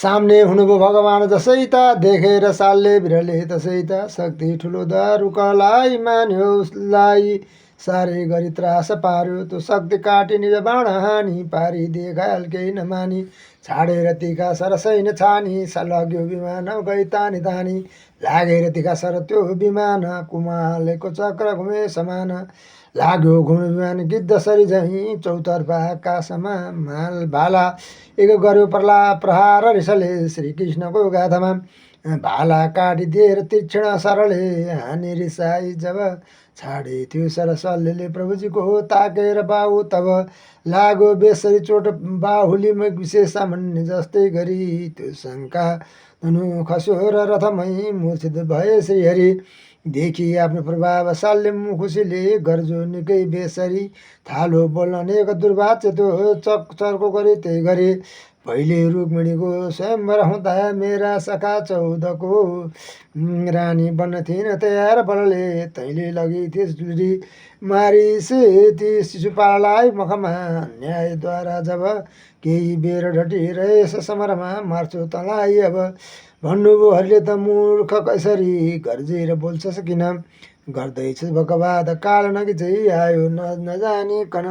सामने हुनुभयो भगवान जसै त देखेर सालले बिरले तसै त शक्ति ठुलो दारुकलाई मान्यो उसलाई साह्रै गरी त्रास पार्यो त्यो शक्ति काटी निज बाण हानी पारिदिए घायल केही नमानी छाडेर तिखा सर सैन्य छानी लग्यो विमान गई तानी तानी लागेर तिखा सर त्यो विमान कुमालेको चक्र घुमे समान लाग्यो घुमे विमान गिद्धसरी झैँ चौतर्फा आकाशमा माल भाला एक गर्यो प्रहार रिसले श्रीकृष्णको गाथामा भाला काटिदिएर तीक्ष्ण सरले हानि रिसाई जब छाडे थियो सरसल्ले प्रभुजीको हो ताकेर बाहु तब लाग्यो बेसरी चोट बाहुलीमा विशेष सामान्य जस्तै गरी त्यो शङ्का धनु खस्यो र रथमै मूर्छित भए श्रीहरि देखि आफ्नो प्रभाव साल्य खुसीले गर्जो निकै बेसरी थालो बोल्न अनेक दुर्वाच्य त्यो चर्को गरे त्यही गरे पहिले रुक्मिणीको स्वयंवर हुँदा मेरा सखा 14को रानी बन्न थिएन तयार बलले तैँले लगी थिएस डुरी मारिस ती शिशुपाललाई मखमा न्यायद्वारा जब केही बेर ढटिरहेछ समरमा मार्छु तँलाई अब भन्नुभयो हरिले त मूर्ख कसरी गर्जेर बोल्छस् किन गर्दैछस् बकवाद काल नगी चाहिँ आयो नजानिकन।